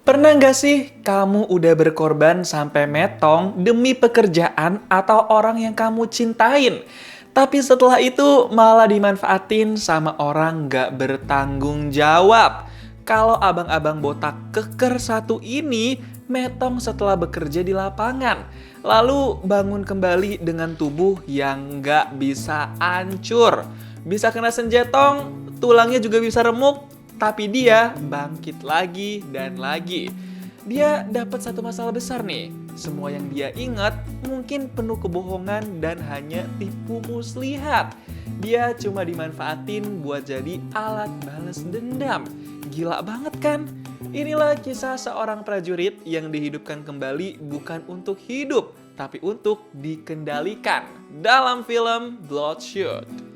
Pernah nggak sih kamu udah berkorban sampai metong demi pekerjaan atau orang yang kamu cintain? Tapi setelah itu malah dimanfaatin sama orang nggak bertanggung jawab. Kalau abang-abang botak keker satu ini metong setelah bekerja di lapangan. Lalu bangun kembali dengan tubuh yang nggak bisa hancur. Bisa kena senjetong, tulangnya juga bisa remuk, tapi dia bangkit lagi dan lagi. Dia dapat satu masalah besar nih. Semua yang dia ingat mungkin penuh kebohongan dan hanya tipu muslihat. Dia cuma dimanfaatin buat jadi alat balas dendam. Gila banget kan? Inilah kisah seorang prajurit yang dihidupkan kembali bukan untuk hidup, tapi untuk dikendalikan dalam film Bloodshot.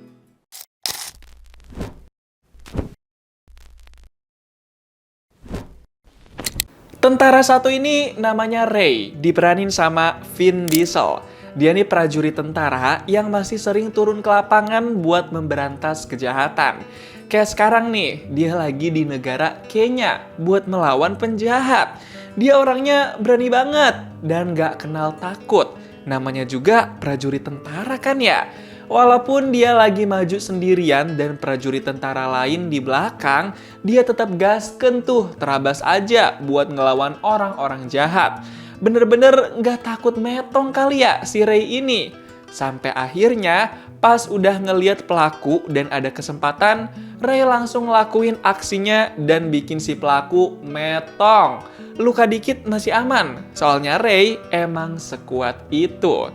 Tentara satu ini namanya Ray, diperanin sama Vin Diesel. Dia nih prajurit tentara yang masih sering turun ke lapangan buat memberantas kejahatan. Kayak sekarang nih, dia lagi di negara Kenya buat melawan penjahat. Dia orangnya berani banget dan gak kenal takut. Namanya juga prajurit tentara kan ya? Walaupun dia lagi maju sendirian dan prajurit tentara lain di belakang, dia tetap gasken tuh, terabas aja buat ngelawan orang-orang jahat. Bener-bener gak takut metong kali ya si Ray ini. Sampai akhirnya pas udah ngeliat pelaku dan ada kesempatan, Ray langsung ngelakuin aksinya dan bikin si pelaku metong. Luka dikit masih aman, soalnya Ray emang sekuat itu.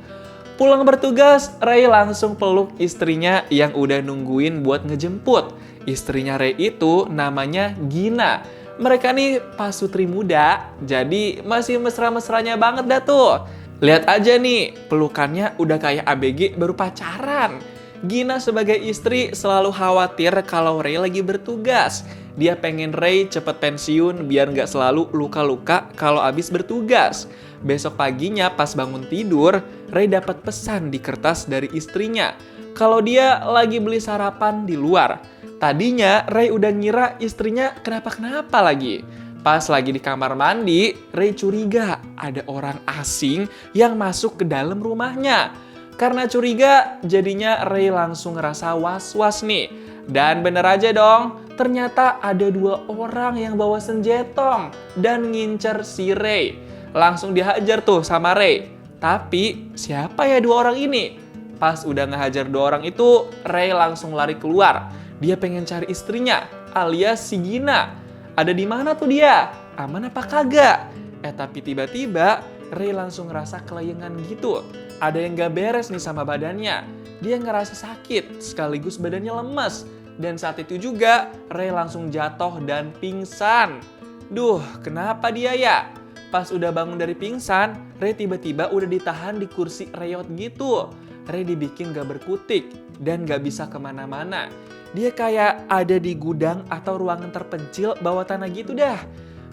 Pulang bertugas, Ray langsung peluk istrinya yang udah nungguin buat ngejemput. Istrinya Ray itu namanya Gina. Mereka nih pasutri muda, jadi masih mesra-mesranya banget dah tuh. Lihat aja nih, pelukannya udah kayak ABG baru pacaran. Gina sebagai istri selalu khawatir kalau Ray lagi bertugas. Dia pengen Ray cepet pensiun biar nggak selalu luka-luka kalau abis bertugas. Besok paginya pas bangun tidur, Ray dapat pesan di kertas dari istrinya kalau dia lagi beli sarapan di luar. Tadinya Ray udah ngira istrinya kenapa-kenapa lagi. Pas lagi di kamar mandi, Ray curiga ada orang asing yang masuk ke dalam rumahnya. Karena curiga, jadinya Ray langsung ngerasa was-was nih. Dan bener aja dong, ternyata ada dua orang yang bawa senjetong dan ngincer si Ray. Langsung dihajar tuh sama Ray. Tapi siapa ya dua orang ini? Pas udah ngehajar dua orang itu, Ray langsung lari keluar. Dia pengen cari istrinya, alias si Gina. Ada di mana tuh dia? Aman apa kagak? Tapi tiba-tiba Ray langsung ngerasa kelayangan gitu. Ada yang gak beres nih sama badannya. Dia ngerasa sakit, sekaligus badannya lemes. Dan saat itu juga Ray langsung jatuh dan pingsan. Duh, kenapa dia ya? Pas udah bangun dari pingsan, Ray tiba-tiba udah ditahan di kursi reyot gitu. Ray dibikin gak berkutik dan gak bisa kemana-mana. Dia kayak ada di gudang atau ruangan terpencil bawah tanah gitu dah.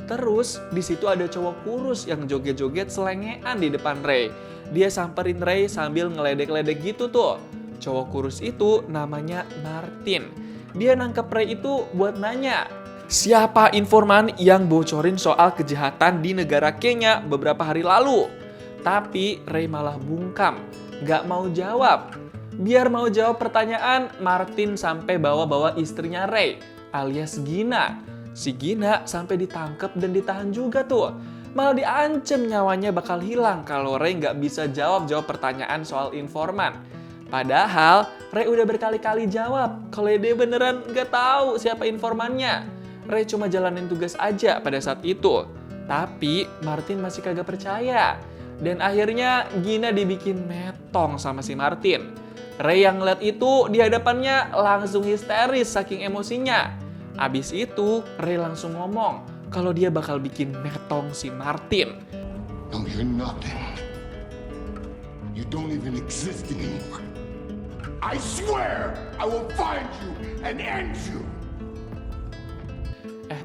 Terus di situ ada cowok kurus yang joget-joget selengean di depan Ray. Dia samperin Ray sambil ngeledek-ledek gitu tuh. Cowok kurus itu namanya Martin. Dia nangkep Ray itu buat nanya, siapa informan yang bocorin soal kejahatan di negara Kenya beberapa hari lalu? Tapi Ray malah bungkam, gak mau jawab. Biar mau jawab pertanyaan, Martin sampai bawa-bawa istrinya Ray, alias Gina. Si Gina sampai ditangkap dan ditahan juga tuh. Malah diancem nyawanya bakal hilang kalau Ray gak bisa jawab pertanyaan soal informan. Padahal Ray udah berkali-kali jawab kalau dia beneran gak tahu siapa informannya. Ray cuma jalanin tugas aja pada saat itu. Tapi Martin masih kagak percaya. Dan akhirnya Gina dibikin metong sama si Martin. Ray yang ngeliat itu di hadapannya langsung histeris saking emosinya. Abis itu Ray langsung ngomong kalau dia bakal bikin metong si Martin. You're nothing. You don't even exist anymore. I swear I will find you and end you.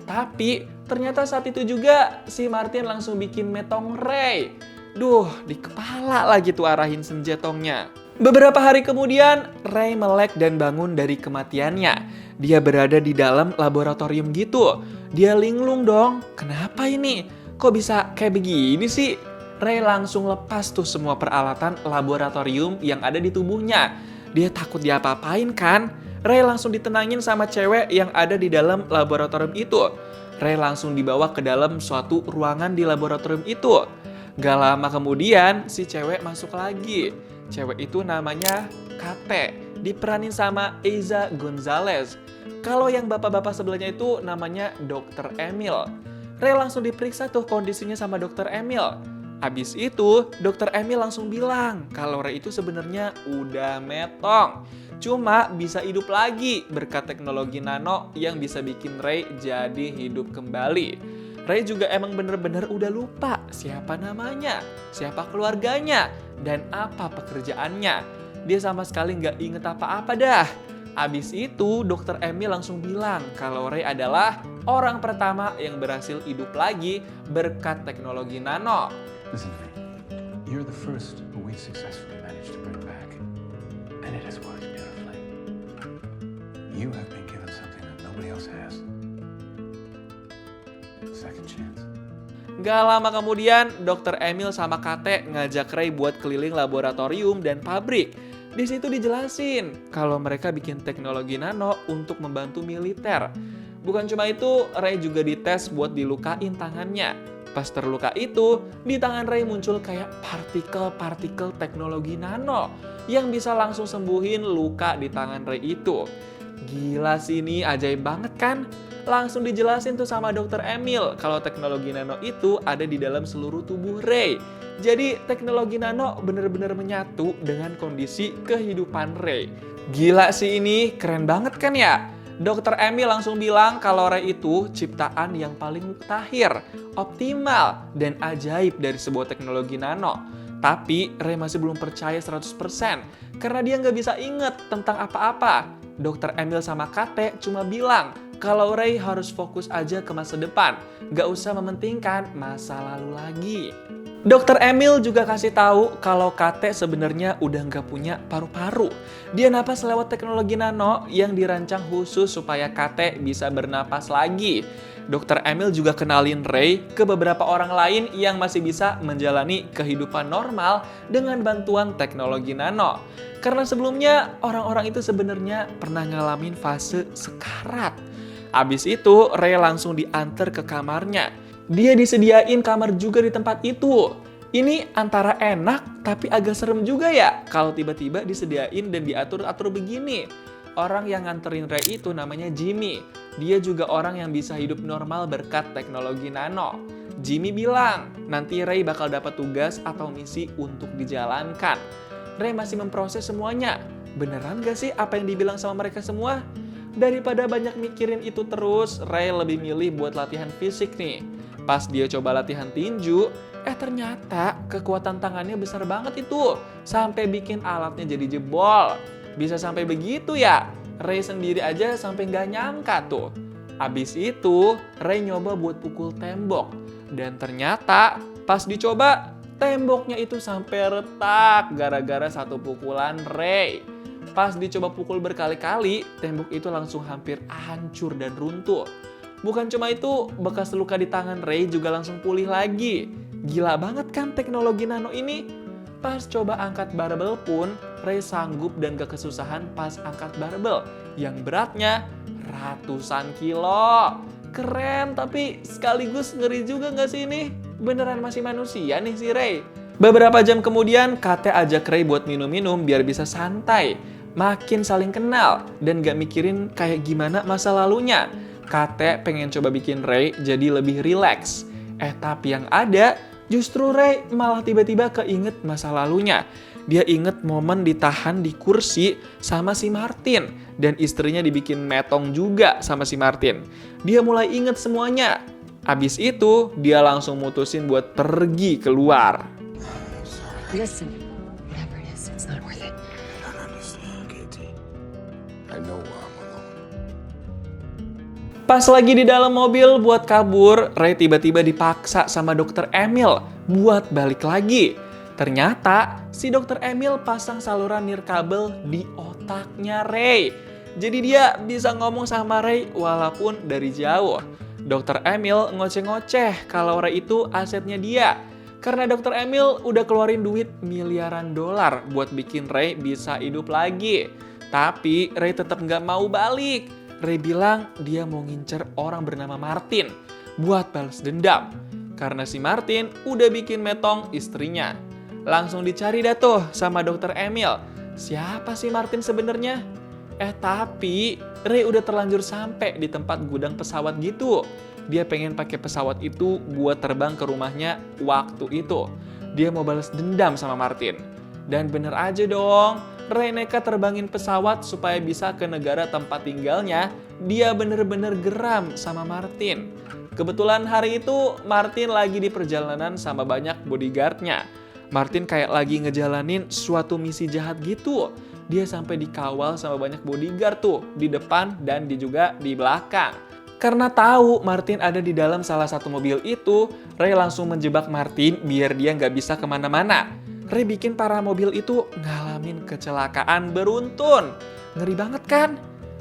Tapi ternyata saat itu juga si Martin langsung bikin metong Ray. Duh, di kepala lagi tuh arahin senjetongnya. Beberapa hari kemudian, Ray melek dan bangun dari kematiannya. Dia berada di dalam laboratorium gitu. Dia linglung dong, kenapa ini? Kok bisa kayak begini sih? Ray langsung lepas tuh semua peralatan laboratorium yang ada di tubuhnya. Dia takut diapa-apain kan? Ray langsung ditenangin sama cewek yang ada di dalam laboratorium itu. Ray langsung dibawa ke dalam suatu ruangan di laboratorium itu. Gak lama kemudian, si cewek masuk lagi. Cewek itu namanya Kate, diperanin sama Eiza Gonzalez. Kalau yang bapak-bapak sebelahnya itu namanya Dr. Emil. Ray langsung diperiksa tuh kondisinya sama Dr. Emil. Abis itu, Dr. Emil langsung bilang kalau Ray itu sebenarnya udah metong. Cuma bisa hidup lagi berkat teknologi nano yang bisa bikin Ray jadi hidup kembali. Ray juga emang bener-bener udah lupa siapa namanya, siapa keluarganya, dan apa pekerjaannya. Dia sama sekali nggak inget apa-apa dah. Abis itu, Dr. Emil langsung bilang kalau Ray adalah orang pertama yang berhasil hidup lagi berkat teknologi nano. Listen to me. You're the first who we successfully managed to bring back. And it has worked beautifully. You have been given something that nobody else has. Second chance. Gak lama kemudian, Dr. Emil sama Kate ngajak Ray buat keliling laboratorium dan pabrik. Di situ dijelasin kalau mereka bikin teknologi nano untuk membantu militer. Bukan cuma itu, Ray juga dites buat dilukain tangannya. Pas terluka itu, di tangan Ray muncul kayak partikel-partikel teknologi nano yang bisa langsung sembuhin luka di tangan Ray itu. Gila sih, ini ajaib banget kan? Langsung dijelasin tuh sama Dr. Emil kalau teknologi nano itu ada di dalam seluruh tubuh Ray. Jadi teknologi nano bener-bener menyatu dengan kondisi kehidupan Ray. Gila sih, ini keren banget kan ya? Dr. Emil langsung bilang kalau Ray itu ciptaan yang paling mutakhir, optimal, dan ajaib dari sebuah teknologi nano. Tapi Ray masih belum percaya 100% karena dia nggak bisa inget tentang apa-apa. Dr. Emil sama Kate cuma bilang kalau Ray harus fokus aja ke masa depan, nggak usah mementingkan masa lalu lagi. Dr. Emil juga kasih tahu kalau Kate sebenarnya udah nggak punya paru-paru. Dia napas lewat teknologi nano yang dirancang khusus supaya Kate bisa bernapas lagi. Dr. Emil juga kenalin Ray ke beberapa orang lain yang masih bisa menjalani kehidupan normal dengan bantuan teknologi nano. Karena sebelumnya orang-orang itu sebenarnya pernah ngalamin fase sekarat. Abis itu Ray langsung diantar ke kamarnya. Dia disediain kamar juga di tempat itu. Ini antara enak tapi agak serem juga ya kalau tiba-tiba disediain dan diatur-atur begini. Orang yang nganterin Ray itu namanya Jimmy. Dia juga orang yang bisa hidup normal berkat teknologi nano. Jimmy bilang nanti Ray bakal dapat tugas atau misi untuk dijalankan. Ray masih memproses semuanya. Beneran gak sih apa yang dibilang sama mereka semua? Daripada banyak mikirin itu terus, Ray lebih milih buat latihan fisik nih. Pas dia coba latihan tinju, ternyata kekuatan tangannya besar banget itu. Sampai bikin alatnya jadi jebol. Bisa sampai begitu ya? Ray sendiri aja sampai nggak nyangka tuh. Abis itu, Ray nyoba buat pukul tembok. Dan ternyata pas dicoba, temboknya itu sampai retak gara-gara satu pukulan Ray. Pas dicoba pukul berkali-kali, tembok itu langsung hampir hancur dan runtuh. Bukan cuma itu, bekas luka di tangan Ray juga langsung pulih lagi. Gila banget kan teknologi nano ini? Pas coba angkat barbel pun, Ray sanggup dan gak kesusahan pas angkat barbel yang beratnya ratusan kilo. Keren, tapi sekaligus ngeri juga gak sih ini? Beneran masih manusia nih si Ray. Beberapa jam kemudian, Kate ajak Ray buat minum-minum biar bisa santai. Makin saling kenal dan gak mikirin kayak gimana masa lalunya. Kate pengen coba bikin Ray jadi lebih rileks. Tapi yang ada, justru Ray malah tiba-tiba keinget masa lalunya. Dia inget momen ditahan di kursi sama si Martin. Dan istrinya dibikin metong juga sama si Martin. Dia mulai inget semuanya. Abis itu, dia langsung mutusin buat pergi keluar. Listen, whatever it is, it's not worth it. I don't understand, Katie. I know why I'm alone. Pas lagi di dalam mobil buat kabur, Ray tiba-tiba dipaksa sama Dr. Emil buat balik lagi. Ternyata si Dr. Emil pasang saluran nirkabel di otaknya Ray. Jadi dia bisa ngomong sama Ray walaupun dari jauh. Dr. Emil ngoceh-ngoceh kalau Ray itu asetnya dia. Karena Dr. Emil udah keluarin duit miliaran dolar buat bikin Ray bisa hidup lagi. Tapi Ray tetap nggak mau balik. Ray bilang dia mau ngincer orang bernama Martin buat balas dendam. Karena si Martin udah bikin metong istrinya. Langsung dicari dah tuh sama Dr. Emil. Siapa sih Martin sebenarnya? Tapi Ray udah terlanjur sampai di tempat gudang pesawat gitu. Dia pengen pakai pesawat itu buat terbang ke rumahnya waktu itu. Dia mau balas dendam sama Martin. Dan bener aja dong, Ray nekat terbangin pesawat supaya bisa ke negara tempat tinggalnya. Dia bener-bener geram sama Martin. Kebetulan hari itu Martin lagi di perjalanan sama banyak bodyguardnya. Martin kayak lagi ngejalanin suatu misi jahat gitu. Dia sampai dikawal sama banyak bodyguard tuh di depan dan juga di belakang. Karena tahu Martin ada di dalam salah satu mobil itu, Ray langsung menjebak Martin biar dia nggak bisa kemana-mana. Ray bikin para mobil itu ngalamin kecelakaan beruntun. Ngeri banget kan?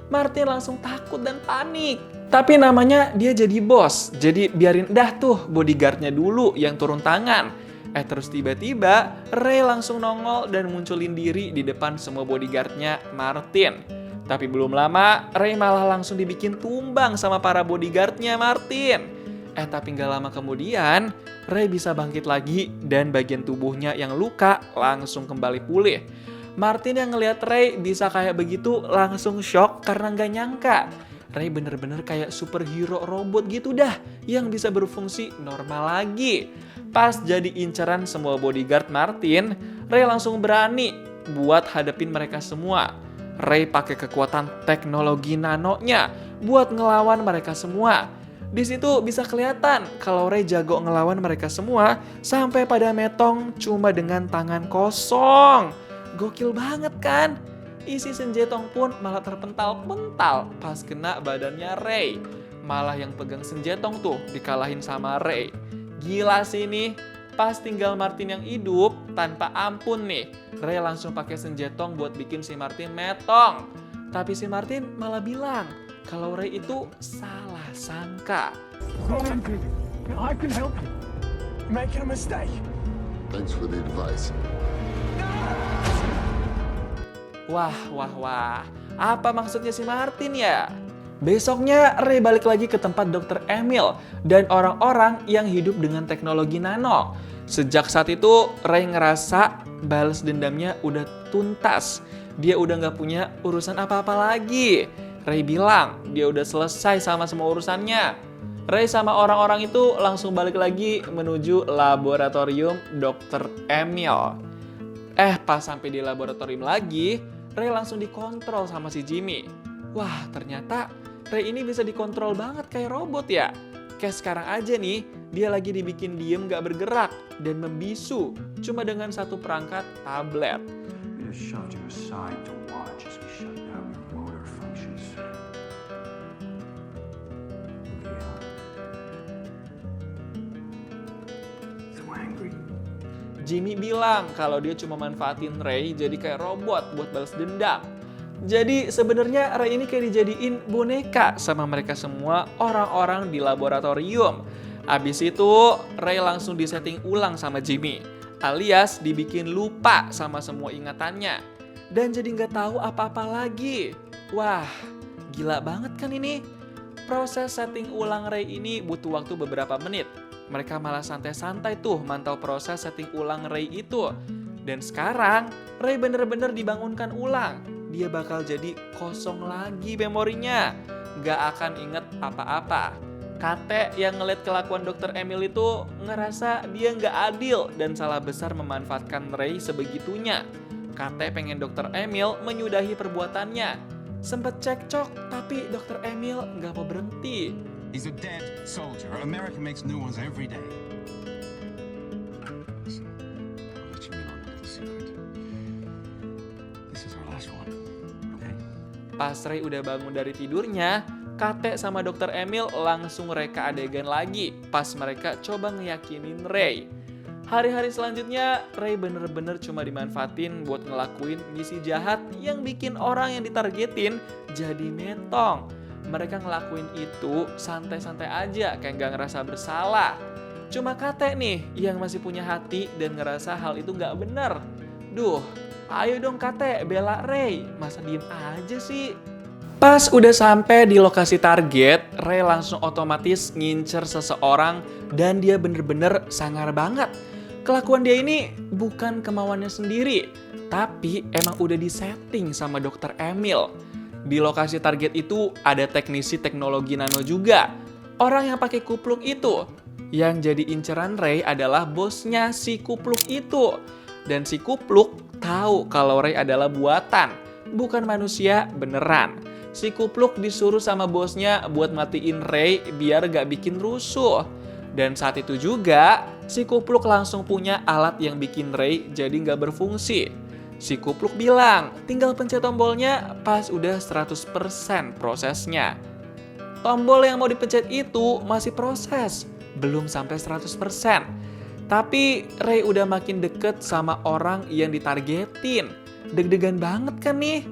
Martin langsung takut dan panik. Tapi namanya dia jadi bos, jadi biarin dah tuh bodyguardnya dulu yang turun tangan. Terus tiba-tiba Ray langsung nongol dan munculin diri di depan semua bodyguardnya Martin. Tapi belum lama Ray malah langsung dibikin tumbang sama para bodyguardnya Martin. Tapi nggak lama kemudian Ray bisa bangkit lagi dan bagian tubuhnya yang luka langsung kembali pulih. Martin yang ngelihat Ray bisa kayak begitu langsung shock karena nggak nyangka. Ray bener-bener kayak superhero robot gitu dah yang bisa berfungsi normal lagi. Pas jadi incaran semua bodyguard Martin, Ray langsung berani buat hadapin mereka semua. Ray pakai kekuatan teknologi nanonya buat ngelawan mereka semua. Di situ bisa kelihatan kalau Ray jago ngelawan mereka semua sampai pada metong cuma dengan tangan kosong. Gokil banget kan? Isi senjetong pun malah terpental-pental pas kena badannya Ray. Malah yang pegang senjetong tuh dikalahin sama Ray. Gila sih nih, pas tinggal Martin yang hidup tanpa ampun nih. Ray langsung pakai senjetong buat bikin si Martin metong. Tapi si Martin malah bilang kalau Ray itu salah sangka. I can help you. You're making a mistake. Thanks for the advice. Wah. Apa maksudnya si Martin ya? Besoknya Ray balik lagi ke tempat Dr. Emil dan orang-orang yang hidup dengan teknologi nano. Sejak saat itu Ray ngerasa balas dendamnya udah tuntas. Dia udah gak punya urusan apa-apa lagi. Ray bilang dia udah selesai sama semua urusannya. Ray sama orang-orang itu langsung balik lagi menuju laboratorium Dr. Emil. Pas sampai di laboratorium lagi, Ray langsung dikontrol sama si Jimmy. Wah, ternyata Ray ini bisa dikontrol banget kayak robot ya. Kayak sekarang aja nih, dia lagi dibikin diem gak bergerak dan membisu cuma dengan satu perangkat tablet. We just shoved you aside to watch as we shut down your motor functions. Yeah. So angry. Jimmy bilang kalau dia cuma manfaatin Ray jadi kayak robot buat balas dendam. Jadi sebenarnya Ray ini kayak dijadiin boneka sama mereka semua orang-orang di laboratorium. Abis itu Ray langsung disetting ulang sama Jimmy, alias dibikin lupa sama semua ingatannya. Dan jadi nggak tahu apa-apa lagi. Wah, gila banget kan ini. Proses setting ulang Ray ini butuh waktu beberapa menit. Mereka malah santai-santai tuh mantau proses setting ulang Ray itu. Dan sekarang Ray bener-bener dibangunkan ulang. Dia bakal jadi kosong lagi memorinya. Gak akan inget apa-apa. Kate yang ngeliat kelakuan Dr. Emil itu ngerasa dia gak adil dan salah besar memanfaatkan Ray sebegitunya. Kate pengen Dr. Emil menyudahi perbuatannya. Sempet cekcok tapi Dr. Emil gak mau berhenti. He's a dead soldier. America makes new ones every day. Listen, I'll let you in on a little secret. This is our last one, okay? Pas Ray udah bangun dari tidurnya, Kate sama Dr. Emil langsung reka adegan lagi pas mereka coba ngeyakinin Ray. Hari-hari selanjutnya, Ray bener-bener cuma dimanfaatin buat ngelakuin misi jahat yang bikin orang yang ditargetin jadi metong. Mereka ngelakuin itu santai-santai aja, kayak gak ngerasa bersalah. Cuma Kate nih yang masih punya hati dan ngerasa hal itu gak bener. Duh, ayo dong Kate, bela Ray. Masa diem aja sih? Pas udah sampai di lokasi target, Ray langsung otomatis ngincer seseorang dan dia bener-bener sangar banget. Kelakuan dia ini bukan kemauannya sendiri, tapi emang udah disetting sama Dr. Emil. Di lokasi target itu ada teknisi teknologi nano juga. Orang yang pakai kupluk itu. Yang jadi inceran Ray adalah bosnya si kupluk itu. Dan si kupluk tahu kalau Ray adalah buatan, bukan manusia beneran. Si kupluk disuruh sama bosnya buat matiin Ray biar gak bikin rusuh. Dan saat itu juga, si kupluk langsung punya alat yang bikin Ray jadi gak berfungsi. Si kupluk bilang, tinggal pencet tombolnya pas udah 100% prosesnya. Tombol yang mau dipencet itu masih proses, belum sampai 100%. Tapi Ray udah makin deket sama orang yang ditargetin. Deg-degan banget kan nih?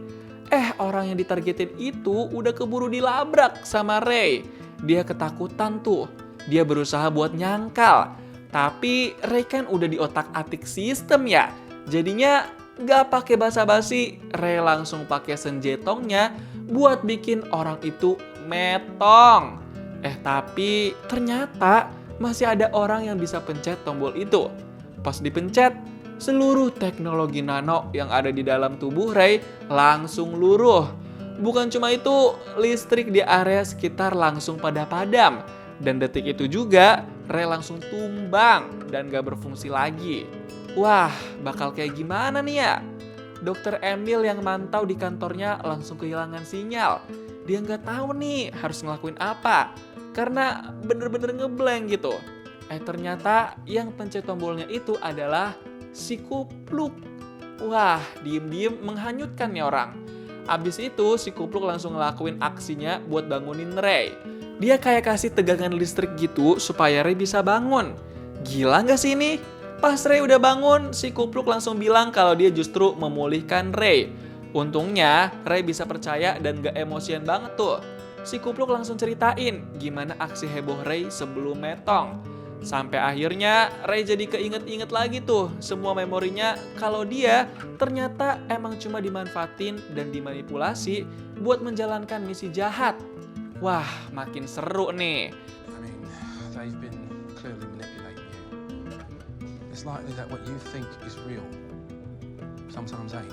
Orang yang ditargetin itu udah keburu dilabrak sama Ray. Dia ketakutan tuh. Dia berusaha buat nyangkal. Tapi Ray kan udah di otak-atik sistem ya. Jadinya gak pakai basa-basi, Ray langsung pakai senjetongnya buat bikin orang itu metong. Tapi ternyata masih ada orang yang bisa pencet tombol itu. Pas dipencet, seluruh teknologi nano yang ada di dalam tubuh Ray langsung luruh. Bukan cuma itu, listrik di area sekitar langsung pada padam. Dan detik itu juga, Ray langsung tumbang dan gak berfungsi lagi. Wah, bakal kayak gimana nih ya? Dr. Emil yang mantau di kantornya langsung kehilangan sinyal. Dia gak tahu nih harus ngelakuin apa. Karena bener-bener ngeblank gitu. Ternyata yang pencet tombolnya itu adalah si kupluk. Wah, diem-diem menghanyutkan nih orang. Abis itu si kupluk langsung ngelakuin aksinya buat bangunin Ray. Dia kayak kasih tegangan listrik gitu supaya Ray bisa bangun. Gila gak sih ini? Pas Ray udah bangun, si kupluk langsung bilang kalau dia justru memulihkan Ray. Untungnya Ray bisa percaya dan gak emosian banget tuh. Si kupluk langsung ceritain gimana aksi heboh Ray sebelum metong. Sampai akhirnya Ray jadi keinget-inget lagi tuh semua memorinya kalau dia ternyata emang cuma dimanfaatin dan dimanipulasi buat menjalankan misi jahat. Wah, makin seru nih. I mean, they've been clearly manipulating you. It's likely that what you think is real sometimes ain't.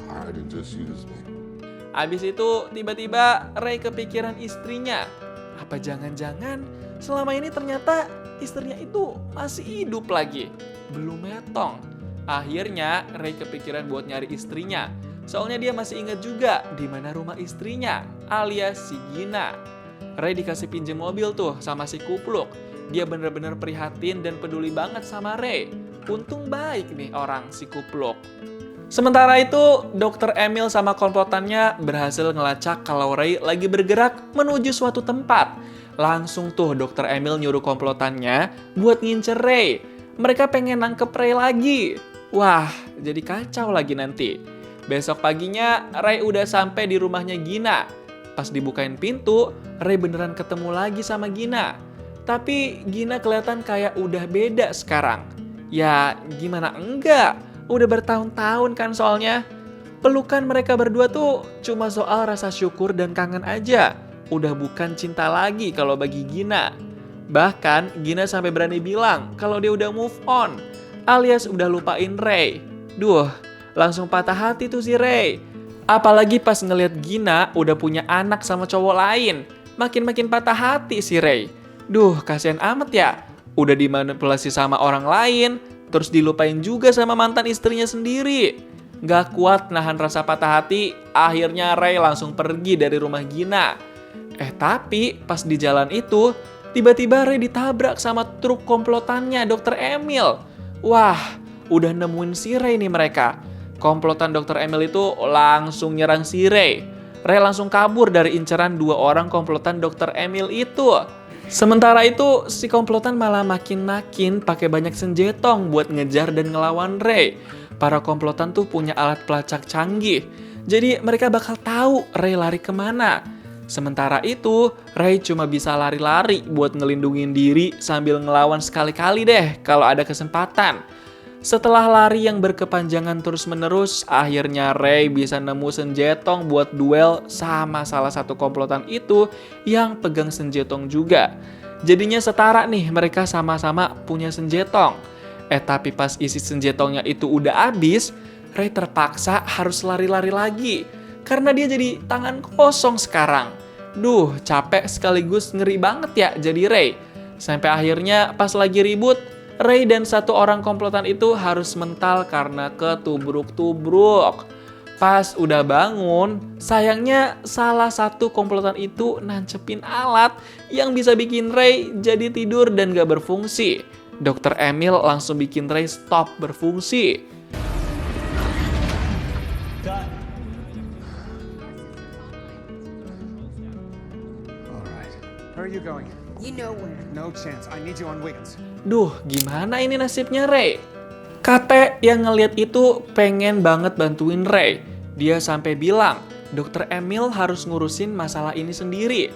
Hide and just use me. Abis itu tiba-tiba Ray kepikiran istrinya. Apa jangan-jangan selama ini ternyata istrinya itu masih hidup lagi. Belum metong. Akhirnya Ray kepikiran buat nyari istrinya. Soalnya dia masih ingat juga di mana rumah istrinya, alias si Gina. Ray dikasih pinjem mobil tuh sama si kupluk. Dia bener-bener prihatin dan peduli banget sama Ray. Untung baik nih orang si kupluk. Sementara itu, Dr. Emil sama komplotannya berhasil ngelacak kalau Ray lagi bergerak menuju suatu tempat. Langsung tuh Dr. Emil nyuruh komplotannya buat ngincer Ray. Mereka pengen nangkep Ray lagi. Wah, jadi kacau lagi nanti. Besok paginya, Ray udah sampai di rumahnya Gina. Pas dibukain pintu, Ray beneran ketemu lagi sama Gina. Tapi Gina kelihatan kayak udah beda sekarang. Ya, gimana enggak? Udah bertahun-tahun kan soalnya. Pelukan mereka berdua tuh cuma soal rasa syukur dan kangen aja. Udah bukan cinta lagi kalau bagi Gina. Bahkan Gina sampai berani bilang kalau dia udah move on, alias udah lupain Ray. Duh, langsung patah hati tuh si Ray. Apalagi pas ngeliat Gina udah punya anak sama cowok lain. Makin-makin patah hati si Ray. Duh, kasihan amat ya. Udah dimanipulasi sama orang lain, terus dilupain juga sama mantan istrinya sendiri. Gak kuat nahan rasa patah hati, akhirnya Ray langsung pergi dari rumah Gina. Tapi pas di jalan itu, tiba-tiba Ray ditabrak sama truk komplotannya Dr. Emil. Wah, udah nemuin si Ray nih mereka. Komplotan Dr. Emil itu langsung nyerang si Ray. Ray langsung kabur dari inceran 2 orang komplotan Dr. Emil itu. Sementara itu, si komplotan malah makin-makin pakai banyak senjetong buat ngejar dan ngelawan Ray. Para komplotan tuh punya alat pelacak canggih, jadi mereka bakal tahu Ray lari kemana. Sementara itu, Ray cuma bisa lari-lari buat ngelindungin diri sambil ngelawan sekali-kali deh kalau ada kesempatan. Setelah lari yang berkepanjangan terus-menerus, akhirnya Ray bisa nemu senjetong buat duel sama salah satu komplotan itu yang pegang senjetong juga. Jadinya setara nih, mereka sama-sama punya senjetong. Tapi pas isi senjetongnya itu udah habis, Ray terpaksa harus lari-lari lagi karena dia jadi tangan kosong sekarang. Duh, capek sekaligus ngeri banget ya jadi Ray. Sampai akhirnya pas lagi ribut, Ray dan 1 orang komplotan itu harus mental karena ketubruk-tubruk. Pas udah bangun, sayangnya salah satu komplotan itu nancepin alat yang bisa bikin Ray jadi tidur dan gak berfungsi. Dr. Emil langsung bikin Ray stop berfungsi. All right. Where are you going? You know where. No chance. I need you on Wiggins. Duh, gimana ini nasibnya Ray? Kate yang ngeliat itu pengen banget bantuin Ray. Dia sampai bilang, Dr. Emil harus ngurusin masalah ini sendiri.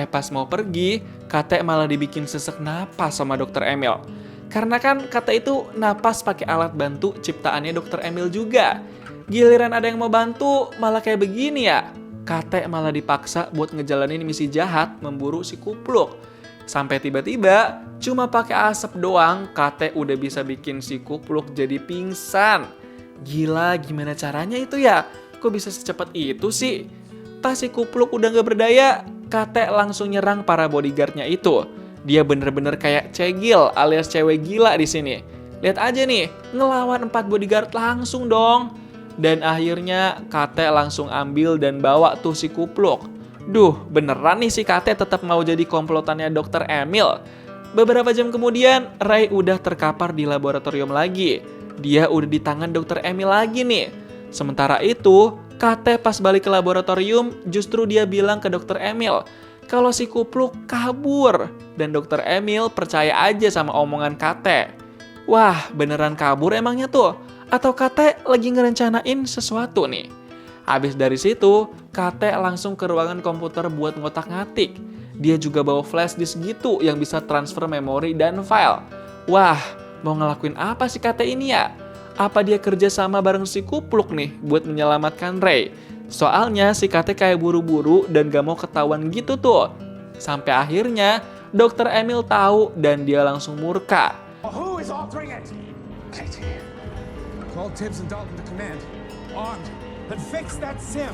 Pas mau pergi, Kate malah dibikin sesek napas sama Dr. Emil. Karena kan Kate itu napas pakai alat bantu ciptaannya Dr. Emil juga. Giliran ada yang mau bantu, malah kayak begini ya. Kate malah dipaksa buat ngejalanin misi jahat memburu si Kupluk. Sampai tiba-tiba, cuma pakai asap doang, Kate udah bisa bikin si Kupluk jadi pingsan. Gila, gimana caranya itu ya? Kok bisa secepat itu sih? Pas si Kupluk udah gak berdaya, Kate langsung nyerang para bodyguardnya itu. Dia bener-bener kayak cegil alias cewek gila di sini. Lihat aja nih, ngelawan 4 bodyguard langsung dong. Dan akhirnya Kate langsung ambil dan bawa tuh si Kupluk. Duh, beneran nih si Kate tetap mau jadi komplotannya Dr. Emil. Beberapa jam kemudian, Ray udah terkapar di laboratorium lagi. Dia udah di tangan Dr. Emil lagi nih. Sementara itu, Kate pas balik ke laboratorium, justru dia bilang ke Dr. Emil kalau si Kupluk kabur. Dan Dr. Emil percaya aja sama omongan Kate. Wah, beneran kabur emangnya tuh? Atau Kate lagi ngerencanain sesuatu nih? Habis dari situ, Kate langsung ke ruangan komputer buat ngotak-ngatik. Dia juga bawa flash disk gitu yang bisa transfer memori dan file. Wah, mau ngelakuin apa sih Kate ini ya? Apa dia kerja sama bareng si Kupluk nih buat menyelamatkan Ray? Soalnya si Kate kayak buru-buru dan gak mau ketahuan gitu tuh. Sampai akhirnya, Dr. Emil tahu dan dia langsung murka. Who is altering it? Katie. Call Tibbs and Dalton to command. Armed. Then fix that sim.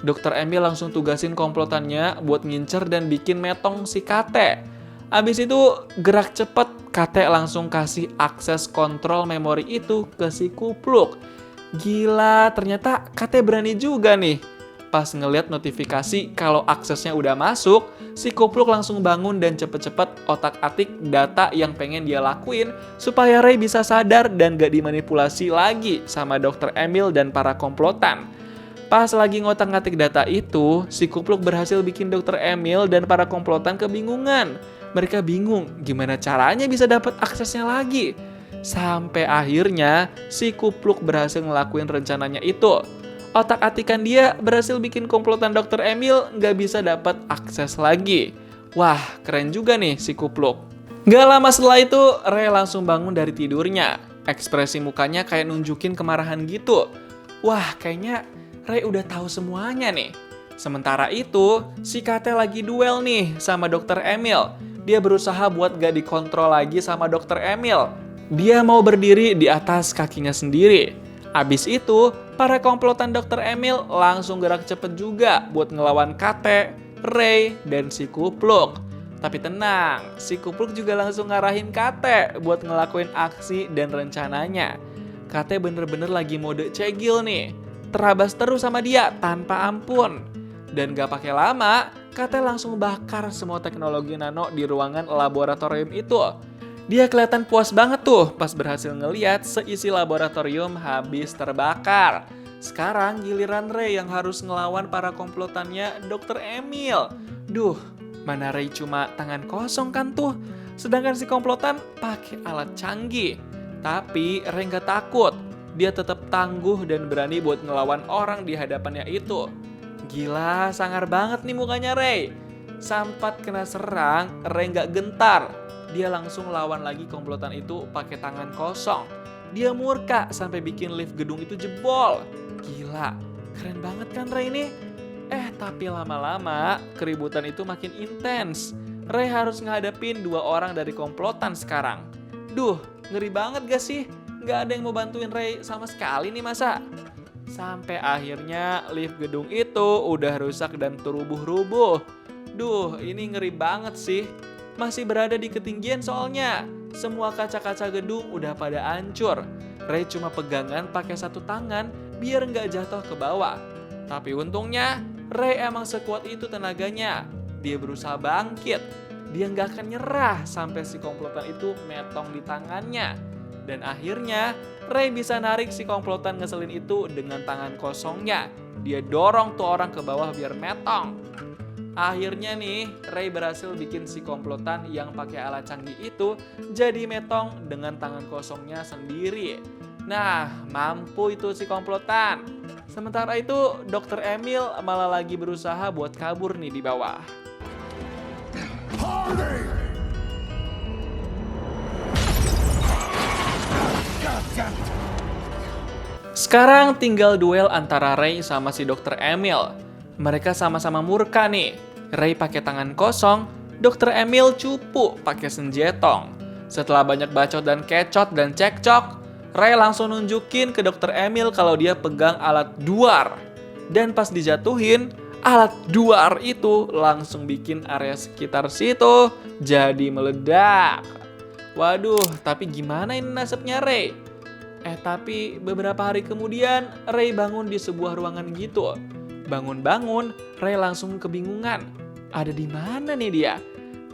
Dr. Emil langsung tugasin komplotannya buat ngincer dan bikin metong si Kate. Abis itu gerak cepet, Kate langsung kasih akses kontrol memori itu ke si Kupluk. Gila, ternyata Kate berani juga nih. Pas ngeliat notifikasi kalau aksesnya udah masuk, si Kupluk langsung bangun dan cepet-cepet otak-atik data yang pengen dia lakuin supaya Ray bisa sadar dan gak dimanipulasi lagi sama Dr. Emil dan para komplotan. Pas lagi ngotak-ngatik data itu, si Kupluk berhasil bikin Dr. Emil dan para komplotan kebingungan. Mereka bingung gimana caranya bisa dapat aksesnya lagi. Sampai akhirnya si Kupluk berhasil ngelakuin rencananya itu. Otak-atikan dia berhasil bikin komplotan Dr. Emil nggak bisa dapat akses lagi. Wah, keren juga nih si Kupluk. Gak lama setelah itu, Ray langsung bangun dari tidurnya. Ekspresi mukanya kayak nunjukin kemarahan gitu. Wah, kayaknya Ray udah tahu semuanya nih. Sementara itu, si Kate lagi duel nih sama Dr. Emil. Dia berusaha buat gak dikontrol lagi sama Dr. Emil. Dia mau berdiri di atas kakinya sendiri. Abis itu, para komplotan Dr. Emil langsung gerak cepet juga buat ngelawan Kate, Ray, dan si Kupluk. Tapi tenang, si Kupluk juga langsung ngarahin Kate buat ngelakuin aksi dan rencananya. Kate bener-bener lagi mode cegil nih. Terabas terus sama dia tanpa ampun. Dan gak pakai lama, Kate langsung bakar semua teknologi nano di ruangan laboratorium itu. Dia kelihatan puas banget tuh pas berhasil ngeliat seisi laboratorium habis terbakar. Sekarang giliran Ray yang harus ngelawan para komplotannya Dr. Emil. Duh, mana Ray cuma tangan kosong kan tuh. Sedangkan si komplotan pakai alat canggih. Tapi Ray nggak takut. Dia tetap tangguh dan berani buat ngelawan orang di hadapannya itu. Gila, sangar banget nih mukanya Ray. Sampat kena serang, Ray nggak gentar. Dia langsung lawan lagi komplotan itu pakai tangan kosong. Dia murka sampai bikin lift gedung itu jebol. Gila, keren banget kan Ray ini? Tapi lama-lama keributan itu makin intens. Ray harus ngadepin 2 orang dari komplotan sekarang. Duh, ngeri banget gak sih? Gak ada yang mau bantuin Ray sama sekali nih masa? Sampai akhirnya lift gedung itu udah rusak dan terubuh-rubuh. Duh, ini ngeri banget sih. Masih berada di ketinggian soalnya. Semua kaca-kaca gedung udah pada hancur. Ray cuma pegangan pakai satu tangan biar nggak jatuh ke bawah. Tapi untungnya Ray emang sekuat itu tenaganya. Dia berusaha bangkit. Dia nggak akan nyerah sampai si komplotan itu metong di tangannya. Dan akhirnya Ray bisa narik si komplotan ngeselin itu dengan tangan kosongnya. Dia dorong tuh orang ke bawah biar metong. Akhirnya nih, Ray berhasil bikin si komplotan yang pakai alat canggih itu jadi metong dengan tangan kosongnya sendiri. Nah, mampu itu si komplotan. Sementara itu, Dr. Emil malah lagi berusaha buat kabur nih di bawah. Harvey! Sekarang tinggal duel antara Ray sama si Dr. Emil. Mereka sama-sama murka nih. Ray pakai tangan kosong, Dr. Emil cupu pakai senjetong. Setelah banyak bacot dan kecot dan cekcok, Ray langsung nunjukin ke Dr. Emil kalau dia pegang alat duar. Dan pas dijatuhin, alat duar itu langsung bikin area sekitar situ jadi meledak. Waduh, tapi gimana ini nasibnya Ray? Tapi beberapa hari kemudian Ray bangun di sebuah ruangan gitu. Bangun-bangun, Ray langsung kebingungan. Ada di mana nih dia?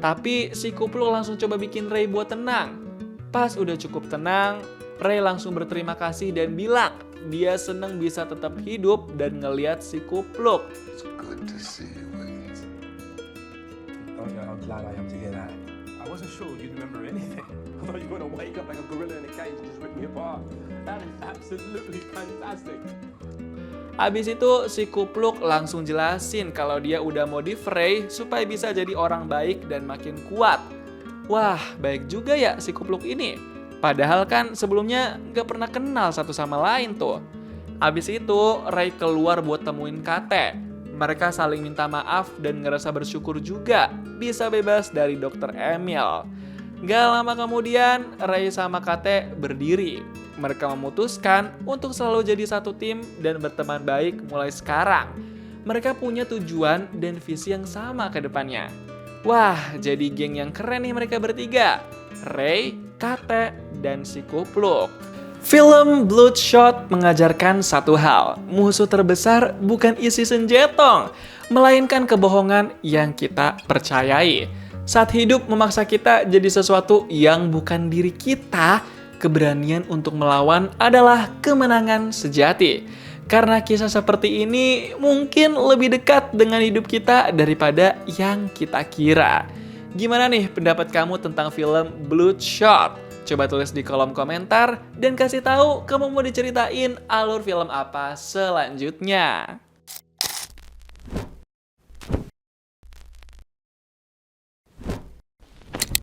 Tapi si kupluk langsung coba bikin Ray buat tenang. Pas udah cukup tenang, Ray langsung berterima kasih dan bilang dia seneng bisa tetap hidup dan ngeliat si kupluk. It's good to see you, Wings. Oh yeah, I'm glad I am to hear that. I wasn't sure you'd remember anything. I thought you were gonna wake up like a gorilla in a cage and just rip me apart. That is absolutely fantastic. Abis itu si kupluk langsung jelasin kalau dia udah modif Ray supaya bisa jadi orang baik dan makin kuat. Wah, baik juga ya si kupluk ini. Padahal kan sebelumnya gak pernah kenal satu sama lain tuh. Abis itu Ray keluar buat temuin Kate. Mereka saling minta maaf dan ngerasa bersyukur juga bisa bebas dari Dr. Emil. Gak lama kemudian Ray sama Kate berdiri. Mereka memutuskan untuk selalu jadi satu tim dan berteman baik mulai sekarang. Mereka punya tujuan dan visi yang sama ke depannya. Wah, jadi geng yang keren nih mereka bertiga. Ray, Kate, dan si kupluk. Film Bloodshot mengajarkan satu hal. Musuh terbesar bukan isi senjetong, melainkan kebohongan yang kita percayai. Saat hidup memaksa kita jadi sesuatu yang bukan diri kita, keberanian untuk melawan adalah kemenangan sejati. Karena kisah seperti ini mungkin lebih dekat dengan hidup kita daripada yang kita kira. Gimana nih pendapat kamu tentang film Bloodshot? Coba tulis di kolom komentar dan kasih tahu kamu mau diceritain alur film apa selanjutnya.